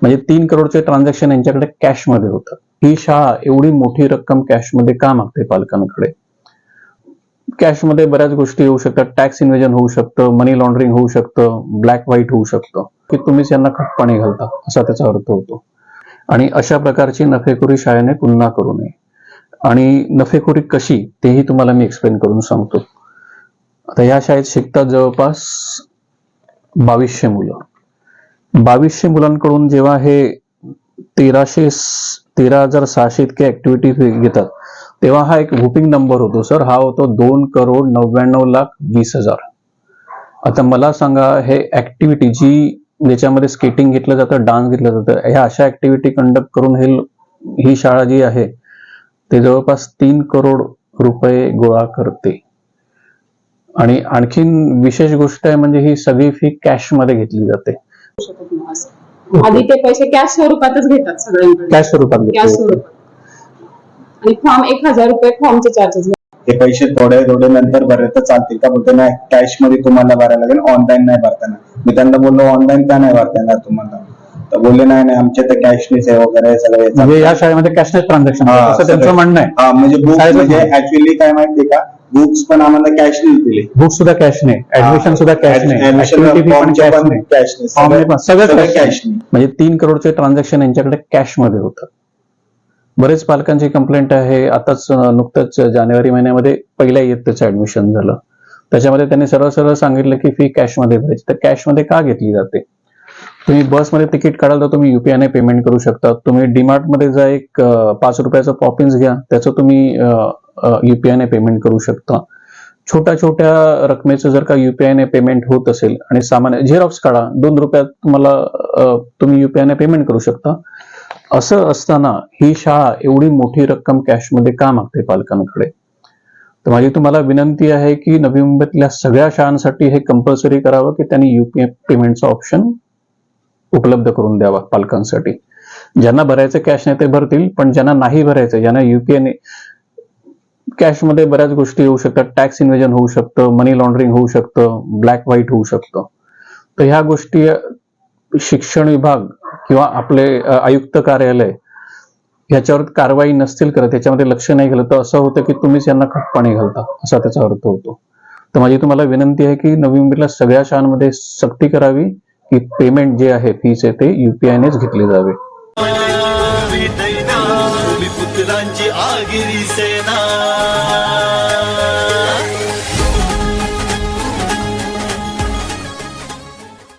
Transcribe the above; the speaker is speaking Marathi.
म्हणजे 3 करोडचे ट्रान्झॅक्शन यांच्याकडे कॅशमध्ये होतं. ही शाळा एवढी मोठी रक्कम कॅशमध्ये का मागते पालकांकडे? कॅशमध्ये बऱ्याच गोष्टी होऊ शकतात. टॅक्स इन्व्हेजन होऊ शकतं, मनी लॉन्ड्रिंग होऊ शकतं, ब्लॅक व्हाईट होऊ शकतं, की तुम्हीच यांना खतपाणी घालता असा त्याचा अर्थ होतो. आणि अशा प्रकारची नफेखोरी शाळेने पुन्हा करू नये. आणि नफेखोरी कशी तेही तुम्हाला मी एक्सप्लेन करून सांगतो. आता या शाळेत शिकतात जवळपास 2200 मुलं. 2200 मुलांकडून जेव्हा हे 13,600 इतके ऍक्टिव्हिटीज घेतात, तेव्हा हा एक व्हुपिंग नंबर होतो सर. हा होतो 2,99,20,000. आता मला सांगा, हे ऍक्टिव्हिटी जी ज्याच्यामध्ये स्केटिंग घेतलं जातं, डान्स घेतलं जातं, ह्या अशा ऍक्टिव्हिटी कंडक्ट करून ही शाळा जी आहे ते जवळपास 3 करोड रुपये गोळा करते. आणि आणखीन विशेष गोष्ट आहे म्हणजे ही सगळी फी कॅश मध्ये घेतली जाते. आधी ते पैसे कॅश स्वरूपातच घेतात सगळ्यांकडे, कॅश स्वरूपात कॅश स्वरूपात. आणि फॉर्म 1000 रुपये फॉर्मचे चार्जेस. हे पैसे थोडे नंतर भरले तर चालतील का? बोलते नाही, कॅश मध्ये तुम्हाला भरायला लागेल, ऑनलाईन नाही भरताना. मी त्यांना बोललो ऑनलाईन का नाही भरता येणार तुम्हाला? तर बोलले नाही आमच्या तर कॅशनेच आहे वगैरे सगळे. म्हणजे या शाळेमध्ये कॅशनेस ट्रान्झॅक्शन असं त्यांचं म्हणणं आहे. म्हणजे बुक्स म्हणजे ऍक्च्युअली काय माहितीये का, बुक्स पण आम्हाला कॅशने दिले, बुक सुद्धा कॅशने, ऍडमिशन सुद्धा कॅशने, सगळं कॅशने. म्हणजे 3 करोडचे ट्रान्झॅक्शन यांच्याकडे कॅशमध्ये होतं. बरेच पालकांची कंप्लेंट आहे. आताच नुकतंच जानेवारी महिन्यामध्ये पहिल्या इयत्तेचं ऍडमिशन झालं. त्याच्यामध्ये त्यांनी सरळ सांगितलं की फी कॅशमध्ये भरायची. तर कॅशमध्ये का घेतली जाते? तुम्ही बसमध्ये तिकीट काढाल तर तुम्ही युपीआयने पेमेंट करू शकता. तुम्ही डीमार्ट मध्ये जा, एक 5 रुपयाचं पॉपिन्स घ्या, त्याचं तुम्ही युपीआयने पेमेंट करू शकता. छोट्या रकमेचं जर का युपीआयने पेमेंट होत असेल आणि सामान्य झेरॉक्स काढा, 2 रुपयात तुम्ही युपीआयने पेमेंट करू शकता. असं असताना ही शाळा एवढी मोठी रक्कम कॅशमध्ये का मागते पालकांकडे? तर माझी तुम्हाला विनंती आहे की नवी मुंबईतल्या सगळ्या शाळांसाठी हे कंपल्सरी करावं की त्यांनी युपीआय पेमेंटचा ऑप्शन उपलब्ध करून द्यावा पालकांसाठी. ज्यांना भरायचं कॅशने ते भरतील, पण ज्यांना नाही भरायचं, ज्यांना युपीआयने, कॅशमध्ये बऱ्याच गोष्टी होऊ शकतात. टॅक्स इन्व्हेजन होऊ शकतं, मनी लॉन्ड्रिंग होऊ शकतं, ब्लॅक व्हाईट होऊ शकतं. तर ह्या गोष्टी शिक्षण विभाग किंवा आपले आयुक्त कार्यालय ह्याच्यावर कारवाई नसतील करत, याच्यामध्ये लक्ष नाही घालत, तर असं होतं की तुम्हीच यांना खतपाणी घालता असा त्याचा अर्थ होतो. तर माझी तुम्हाला विनंती आहे की नवी मुंबईतल्या सगळ्या शाळांमध्ये सक्ती करावी की पेमेंट जे आहे फीचे ते युपीआयनेच घेतले जावे.